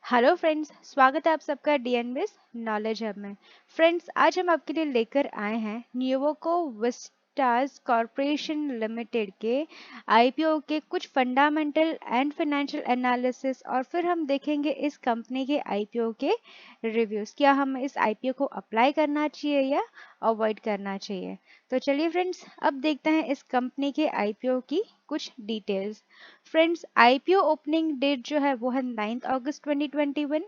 Hello friends, स्वागत है आप सबका डीएनबिस नॉलेज हब में। फ्रेंड्स, आज हम आपके लिए लेकर आए हैं न्यूवोको विस्टास कॉरपोरेशन लिमिटेड के आईपीओ के कुछ फंडामेंटल एंड फाइनेंशियल एनालिसिस, और फिर हम देखेंगे इस कंपनी के आईपीओ के रिव्यूज। क्या हमें इस आईपीओ को अप्लाई करना चाहिए या अवॉइड करना चाहिए। तो चलिए फ्रेंड्स, अब देखते हैं इस कंपनी के आईपीओ की कुछ details. Friends, IPO opening date जो है वो है 9 अगस्त 2021।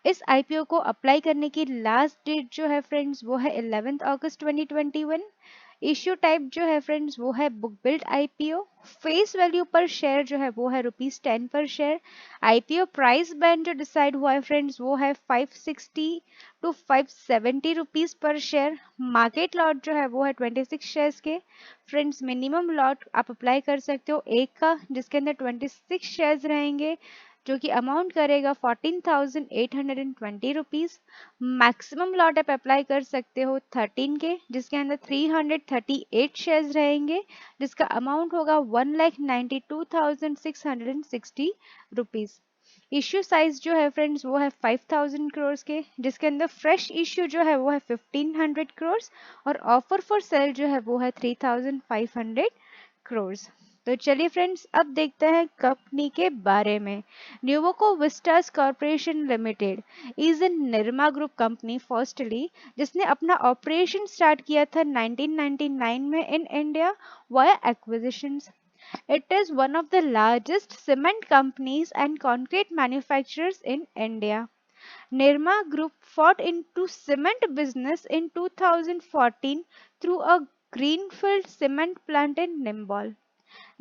इस आईपीओ को अप्लाई करने की लास्ट डेट जो है फ्रेंड्स वो है 11 अगस्त 2021। इश्यू टाइप जो है फ्रेंड्स वो है book build IPO. Face value per share जो है वो है ₹10 per share. IPO price band जो डिसाइड हुआ है फ्रेंड्स वो है 560 to 570 rupees per share. Market lot जो है वो है 26 शेयर्स के। फ्रेंड्स, मिनिमम लॉट आप अप्लाई कर सकते हो एक का, जिसके अंदर 26 शेयर्स रहेंगे, जो कि अमाउंट करेगा 14,820 रुपीज। मैक्सिमम लॉट आप अप्लाई कर सकते हो 13 के, जिसके अंदर 338 शेयर्स रहेंगे, जिसका अमाउंट होगा 1,92,660 रुपीज। इश्यू साइज जो है फ्रेंड्स वो है 5,000 करोड़ के, जिसके अंदर फ्रेश इश्यू जो है वो है 1,500 करोड़, और ऑफर फॉर सेल जो है वो है 3,500 करोड़। तो चलिए फ्रेंड्स, अब देखते हैं कंपनी के बारे में। Nuvoco Vistas corporation limited is an Nirma group company firstly, जिसने अपना ऑपरेशन स्टार्ट किया था 1999 में in India via acquisitions. It is one of the largest cement companies and concrete manufacturers in India. Nirma Group fought into cement business in 2014 through a greenfield cement plant in Nimbol.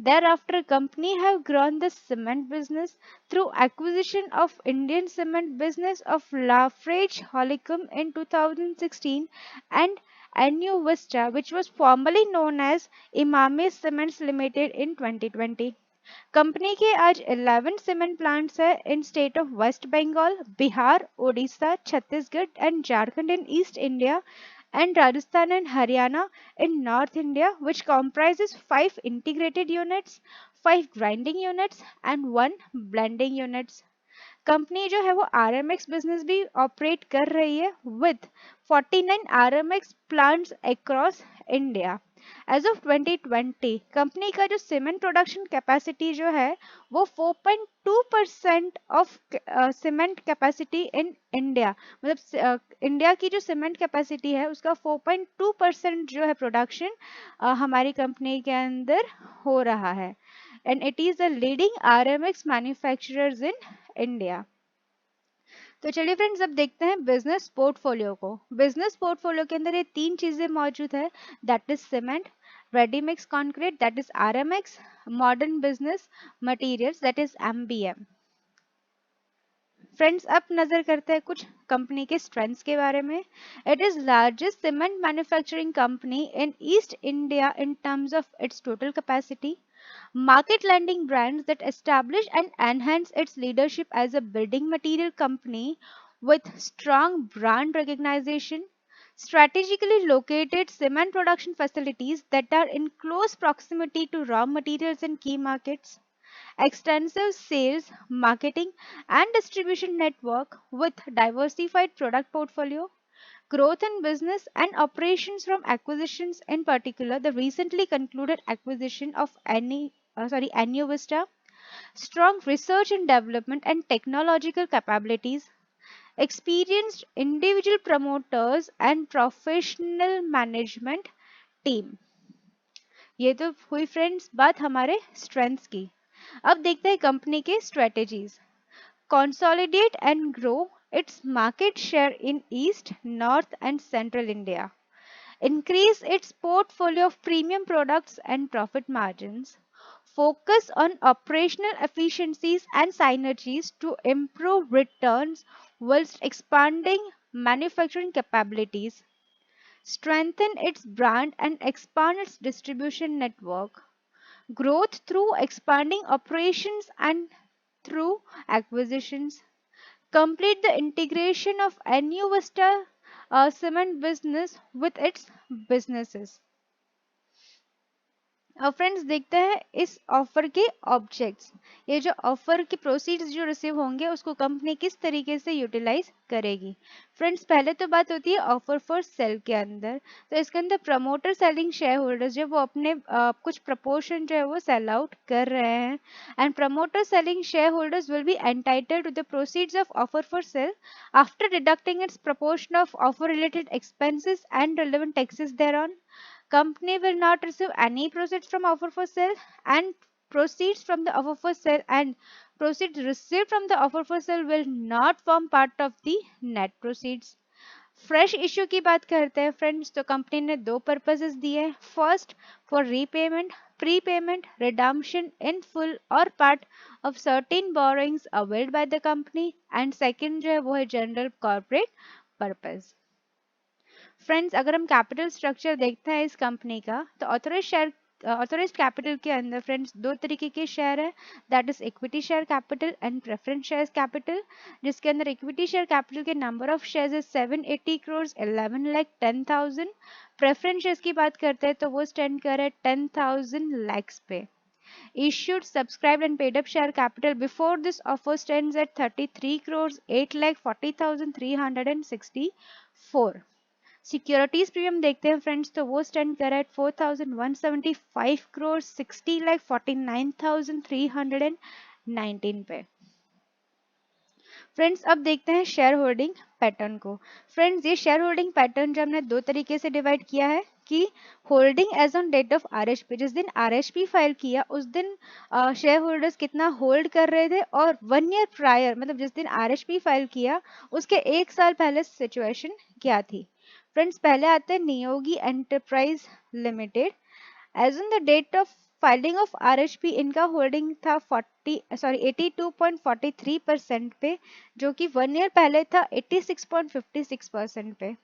Thereafter, company have grown the cement business through acquisition of Indian cement business of Lafarge Holcim in 2016 and Anu Vista, which was formerly known as Imame Cements Limited in 2020. कंपनी के आज 11 cement plants है in state of West Bengal, Bihar, Orissa, Chhattisgarh and Jharkhand in East India, and Rajasthan and Haryana in North India, which comprises 5 integrated units, 5 grinding units, and 1 blending units. Company जो है वो आरएमएक्स business भी operate कर रही है with 49 RMX plants across India. As of 2020 company का जो cement production capacity जो है वो 4.2% of cement capacity in India, मतलब इंडिया की जो सीमेंट कैपेसिटी है उसका 4.2% जो है प्रोडक्शन हमारी कंपनी के अंदर हो रहा है, and it is the leading RMX manufacturers in India. तो चलिए फ्रेंड्स, अब देखते हैं बिजनेस पोर्टफोलियो को। बिजनेस पोर्टफोलियो के अंदर ये तीन चीजें मौजूद है, that is cement, ready mix concrete that is RMX, modern business materials that is MBM. Friends, अब नजर करते हैं कुछ कंपनी के स्ट्रेंथ्स के बारे में। It is largest cement manufacturing company in East India in terms of its total capacity, market lending brands that establish and enhance its leadership as a building material company with strong brand recognition, strategically located cement production facilities that are in close proximity to raw materials in key markets, extensive sales, marketing, and distribution network with diversified product portfolio, growth in business and operations from acquisitions, in particular the recently concluded acquisition of Anu Vista, strong research and development and technological capabilities, experienced individual promoters and professional management team। ये तो हुई friends बात हमारे strengths की। अब देखते हैं company के strategies. Consolidate and grow its market share in East, North, and Central India. Increase its portfolio of premium products and profit margins. Focus on operational efficiencies and synergies to improve returns whilst expanding manufacturing capabilities. Strengthen its brand and expand its distribution network. Growth through expanding operations and through acquisitions. Complete the integration of NU Vista cement business with its businesses. अब friends देखते हैं इस offer के objects. ये जो offer के proceeds जो receive होंगे उसको कंपनी किस तरीके से यूटिलाइज करेगी। फ्रेंड्स पहले तो बात होती है ऑफर फॉर सेल के अंदर। तो इसके अंदर प्रमोटर सेलिंग शेयर होल्डर्स जो वो अपने कुछ प्रपोर्शन जो है वो सेल आउट कर रहे हैं, and promoter selling share holders will be entitled to the proceeds of offer for sale after deducting its proportion of offer related expenses and relevant taxes thereon. Company will not receive any proceeds from offer for sale, and proceeds from the offer for sale and proceeds received from the offer for sale will not form part of the net proceeds. Fresh issue की बात करते हैं friends, तो company ने दो purposes दिए। First, for repayment, prepayment, redemption in full और part of certain borrowings availed by the company, and second जो है वो है जनरल कॉर्पोरेट पर्पस। फ्रेंड्स अगर हम कैपिटल स्ट्रक्चर देखते हैं इस कंपनी का, तो ऑथोराइज कैपिटल के अंदर फ्रेंड्स दो तरीके के शेयर है, that is equity share capital and preference share capital, जिसके अंदर इक्विटी शेयर कैपिटल के number of shares is 780 crore 11 lakh 10,000। Preference shares की बात करते हैं तो वो स्टैंड कर रहे 10,000 लैक्स पे। Issued, subscribed and paid up share capital before this offer stands at 33 crores 8 lakh 40,364। Securities premium देखते हैं फ्रेंड्स, तो वो स्टैंड कर रहा है 4,175 करोड़ 60 लाख 49,319 पे। फ्रेंड्स अब देखते हैं शेयर होल्डिंग पैटर्न को। फ्रेंड्स ये शेयर होल्डिंग पैटर्न जो हमने दो तरीके से डिवाइड किया है कि holding as on date of RHP, जिस दिन आरएचपी फाइल किया उस दिन शेयर होल्डर्स कितना होल्ड कर रहे थे, और 1 ईयर प्रायर मतलब जिस दिन आरएचपी फाइल किया उसके 1 साल पहले सिचुएशन क्या थी। फ्रेंड्स पहले आते हैं Niyogi enterprise limited. As on the date of filing of RHP इनका होल्डिंग था 82.43% पे, जो कि 1 ईयर पहले था 86.56% पे।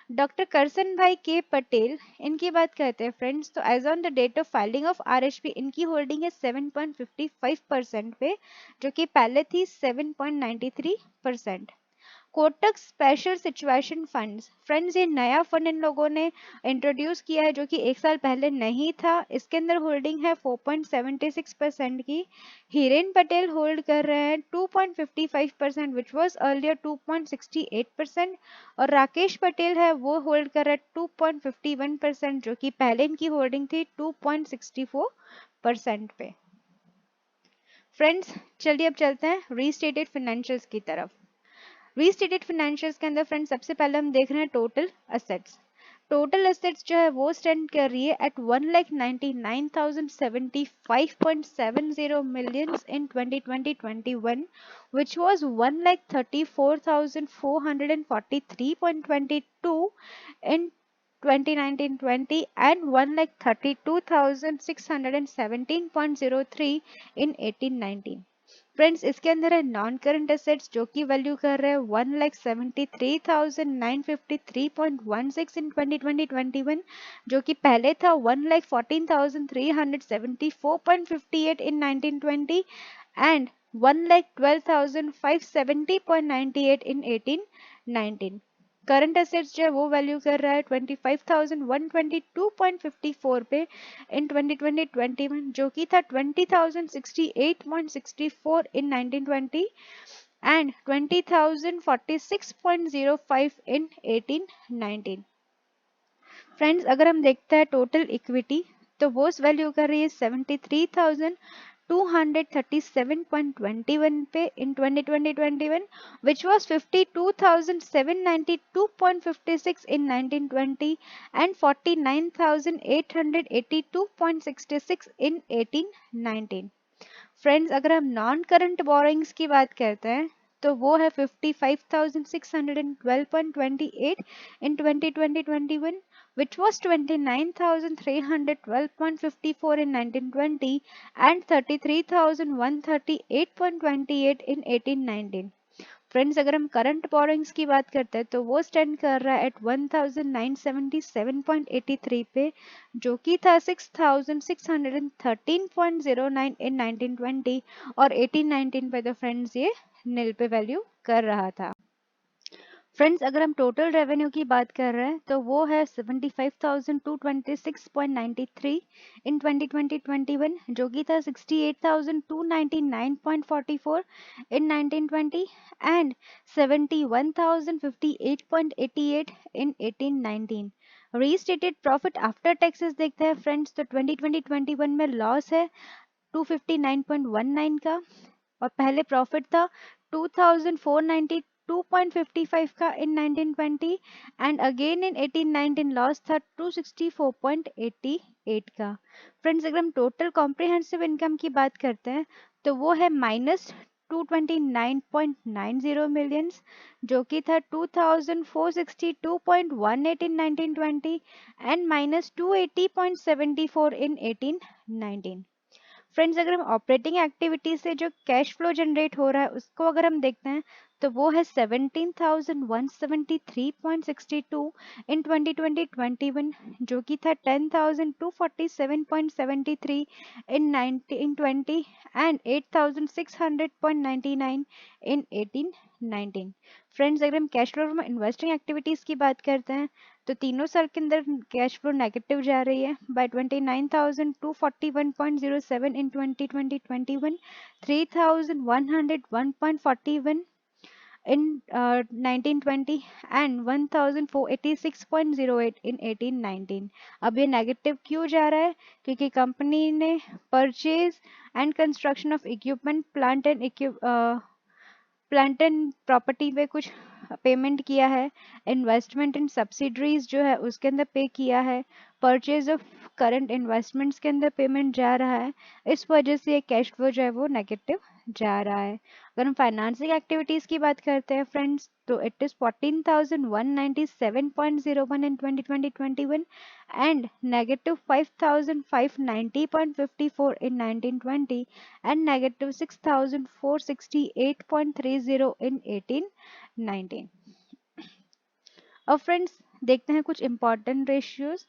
डॉक्टर करसन भाई के पटेल इनकी बात करते हैं फ्रेंड्स, तो as on the date of filing of RHP इनकी होल्डिंग है 7.55% पे, जो कि पहले थी 7.93%। Kotak special situation funds, friends ये नया फंड इन लोगों ने इंट्रोड्यूस किया है जो कि 1 साल पहले नहीं था। इसके अंदर होल्डिंग है 4.76% की। हिरेन पटेल होल्ड कर रहे हैं 2.55% विच वॉज अर्लियर 2.68%, और राकेश पटेल है वो होल्ड कर रहे हैं 2.51% जो कि पहले इनकी होल्डिंग थी 2.64% पे। फ्रेंड्स चलिए अब चलते हैं रीस्टेटेड फाइनेंशियल्स की तरफ। रीस्टेटेड फाइनेंशियल्स के अंदर फ्रेंड्स सबसे पहले हम देख रहे हैं टोटल असेट्स। टोटल असेट्स जो है वो स्टैंड कर रही है eight 1,99,075.70 millions in 2020-21, which was 1,34,443.22 in 2019-20 and 1,32,617.03 in 18-19। Friends इसके अंदर है नॉन करंट एसेट्स जो की वैल्यू कर रहे हैं 1,73,953.16 इन 2020-21, जो कि पहले था 1,14,374.58 इन 1920 एंड 1,12,570.98 इन 18-19। करंट एसेट्स जो है वो वैल्यू कर रहा है 25,122.54 पे इन 2020-21, जो कि था 20,068.64 इन 1920 एंड 20,046.05 इन 18-19। फ्रेंड्स अगर हम देखते हैं टोटल इक्विटी, तो वो वैल्यू कर रही है 73,237.21 पे in 2020-21, which was 52,792.56 in 1920 and 49,882.66 in 18-19। Friends अगर हम नॉन करंट बोरोइंग्स की बात करते हैं, तो वो है 55,612.28 in 2020-21, which was 29,312.54 in 1920 and 33,138.28 in 18-19। Friends अगर हम करंट बोरोइंग्स की बात करते हैं तो वो स्टैंड कर रहा है एट 1,977.83 पे, जो कि था 6,613.09 इन 1920 और 18-19 पे तो फ्रेंड्स ये नील पे वैल्यू कर रहा था। फ्रेंड्स अगर हम टोटल रेवेन्यू की बात कर रहे हैं तो वो है 75,226.93 इन 2020-21, जो कि था 68,299.44 इन 1920 and 71,058.88 in 18-19। Restated profit after taxes देखते हैं फ्रेंड्स, तो 2020-21 में लॉस है 259.19 का, और पहले प्रॉफिट था 2492.55 का इन 1920 एंड अगेन इन 18-19 लॉस था 264.88 का। फ्रेंड्स अगर हम टोटल कॉम्प्रिहेंसिव इनकम की बात करते हैं तो वो है माइनस 229.90 मिलियंस, जो कि था 2462.18 इन 1920 एंड माइनस 280.74 इन 18-19। फ्रेंड्स अगर हम ऑपरेटिंग एक्टिविटीज से जो कैश फ्लो जनरेट हो रहा है उसको अगर हम देखते हैं तो वो है 17,173.62 इन 2020-21, जो कि था 10,247.73 इन 1920 एंड 8,600.99 इन 18-19। फ्रेंड्स अगर हम cash flow from investing activities की बात करते हैं तो तीनों साल के अंदर कैश फ्लो नेगेटिव जा रही है bye 29,241.07 in 2020-21, 3,101.41 in 1920 and 1486.08 in 18-19। अब ये नेगेटिव क्यों जा रहा है? क्योंकि कंपनी ने purchase and construction of equipment plant and property पे कुछ पेमेंट किया है, इन्वेस्टमेंट इन सब्सिडरीज जो है उसके अंदर पे किया है, परचेज ऑफ करंट इन्वेस्टमेंट्स के अंदर पेमेंट जा रहा है, इस वजह से ये कैश फ्लो जो है वो नेगेटिव जा रहा है। अगर हम फाइनेंसिंग एक्टिविटीज की बात करते हैं फ्रेंड्स तो it is 14,197.01 in 2020-21 and negative 5,590.54 in 1920 and negative 6,468.30 in 18-19। अब फ्रेंड्स देखते हैं कुछ इंपॉर्टेंट रेशियोज।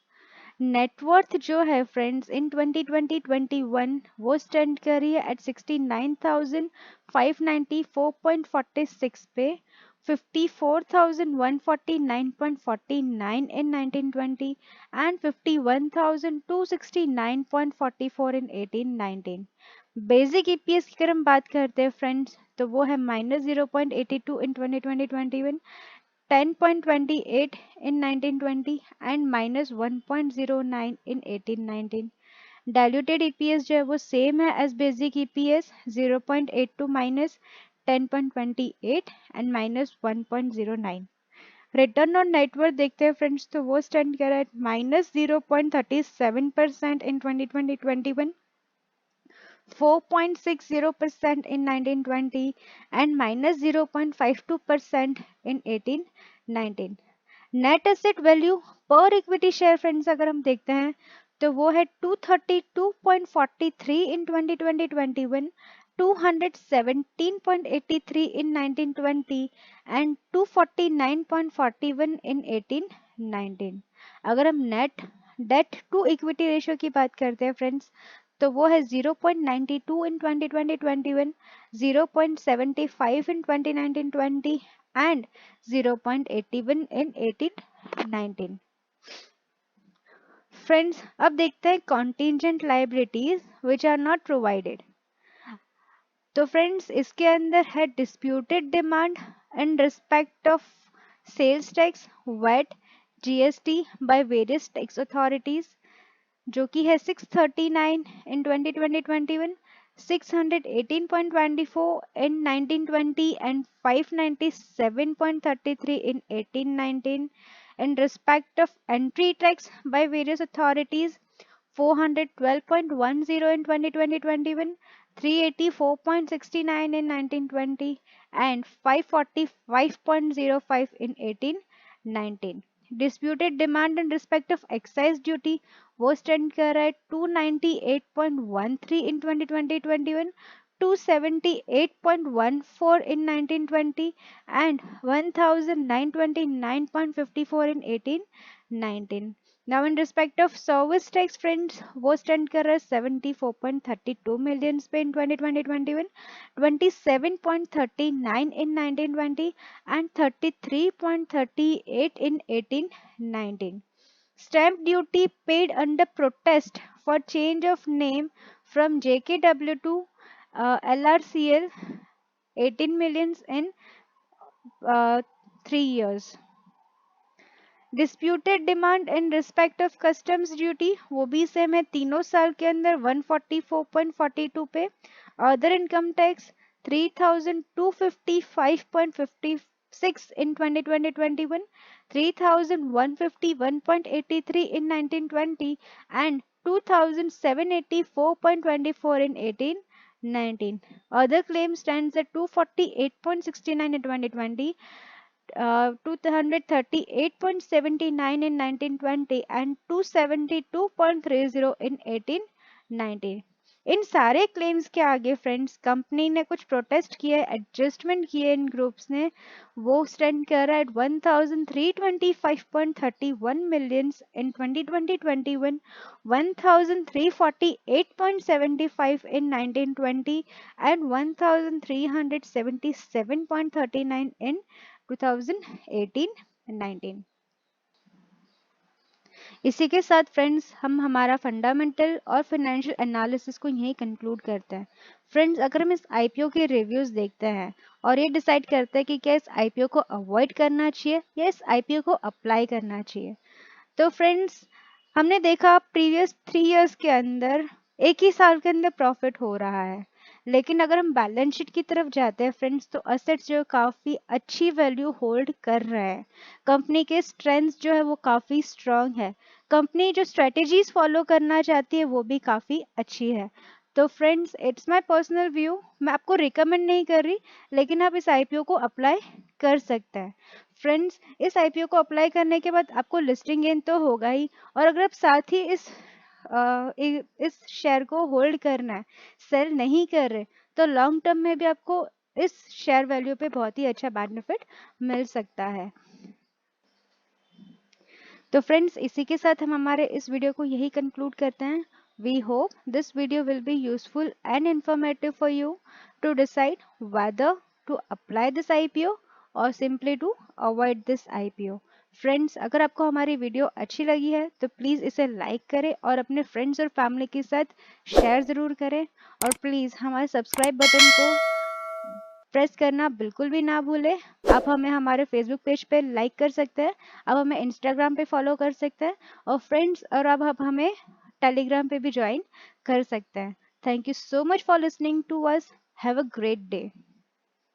नेटवर्थ जो है फ्रेंड्स इन 2020-21 वो स्टैंड कर रही है एट 69,594.46 पे, 54,149.49 इन 1920 एंड 51,269.44 इन 18-19। बेसिक ईपीएस की अगर हम बात करते हैं फ्रेंड्स तो वो है -0.82 in 2020-21, 10.28 in 1920 and -1.09 in 18-19। Diluted EPS जो है वो सेम है as basic EPS, 0.82 minus 10.28 and -1.09। Return on net worth देखते हैं फ्रेंड्स तो वो स्टैंड कर रहा है -0.37% इन 2020-21, 4.60% in 1920 and -0.52% in 18-19। Net asset value पर इक्विटी शेयर फ्रेंड्स अगर हम देखते हैं तो वो है 232.43 इन 2020-21, 217.83 इन 1920 एंड 249.41 इन 18-19। अगर हम net debt to equity ratio की बात करते हैं फ्रेंड्स तो वो है 0.92 in 2020-21, 0.75 in 2019-20 and 0.81 in 18-19। Friends अब देखते हैं contingent liabilities which are not provided. तो फ्रेंड्स इसके अंदर है disputed demand in respect of sales tax, VAT, GST by various tax authorities, जो कि है 639 in 2020-21, 618.24 in 1920 and 597.33 in 18-19। In respect of entry tax by various authorities, 412.10 in 2020-21, 384.69 in 1920 and 545.05 in 18-19। Disputed demand in respect of excise duty वो stand कर रहा है 298.13 इन 2020-21, 278.14 in 1920 and 1929.54 in 18-19। Now in respect of service tax friends, वो stand कर रहा है 74.32 million पे इन 2020-21, 27.39 इन 1920 and 33.38 in 18-19. Stamp duty paid under protest for change of name from JKW to LRCL 18 millions in 3 years. Disputed demand in respect of customs duty, वो भी same है, तीनों साल के अंदर 144.42 पे। Other income tax 3255.56 in 2020-21, 3151.83 in 1920 and 2784.24 in 18-19. Other claim stands at 248.69 in 2020, 238.79 in 1920 and 272.30 in 18-19. इन सारे claims के आगे फ्रेंड्स कंपनी ने कुछ प्रोटेस्ट किए, एडजस्टमेंट किए इन ग्रुप्स ने, वो स्टैंड कर रहा है 1325.31 millions in 2020-21, 1348.75 in 1920 and 1377.39 in 2018-19. इसी के साथ फ्रेंड्स हम हमारा फंडामेंटल और फाइनेंशियल एनालिसिस को यही कंक्लूड करते हैं। फ्रेंड्स, अगर हम इस आईपीओ के रिव्यूज देखते हैं और ये डिसाइड करते हैं कि क्या इस आईपीओ को अवॉइड करना चाहिए या इस आईपीओ को अप्लाई करना चाहिए, तो फ्रेंड्स हमने देखा प्रीवियस 3 इयर्स के अंदर एक ही साल के अंदर प्रॉफिट हो रहा है। लेकिन अगर हम बैलेंस शीट की तरफ जाते हैं फ्रेंड्स, तो असेट्स जो काफ़ी अच्छी वैल्यू होल्ड कर रहे हैं। कंपनी के स्ट्रेंथ जो है वो काफ़ी स्ट्रांग है। कंपनी जो स्ट्रेटेजीज फॉलो करना चाहती है वो भी काफ़ी अच्छी है। तो friends, it's my personal view, मैं आपको रिकमेंड नहीं कर रही, लेकिन आप इस आईपीओ को अप्लाई कर सकते हैं। फ्रेंड्स, इस आईपीओ को अप्लाई करने के बाद आपको लिस्टिंग गेन तो होगा ही, और अगर आप साथ ही इस शेयर को होल्ड करना है, सेल नहीं कर रहे, तो लॉन्ग टर्म में भी आपको इस शेयर वैल्यू पे बहुत ही अच्छा बेनिफिट मिल सकता है। तो फ्रेंड्स, इसी के साथ हम हमारे इस वीडियो को यही कंक्लूड करते हैं। We hope this video will be useful and informative for you to decide whether to apply this IPO और simply to avoid this IPO. Friends, अगर आपको हमारी वीडियो अच्छी लगी है तो प्लीज़ इसे लाइक करें और अपने फ्रेंड्स और फैमिली के साथ शेयर ज़रूर करें, और प्लीज़ हमारे सब्सक्राइब बटन को प्रेस करना बिल्कुल भी ना भूलें। आप हमें हमारे फेसबुक पेज पे लाइक कर सकते हैं, आप हमें इंस्टाग्राम पे फॉलो कर सकते हैं, और फ्रेंड्स और अब आप हमें टेलीग्राम पे भी ज्वाइन कर सकते हैं। Thank you so much for listening to us. Have a great day.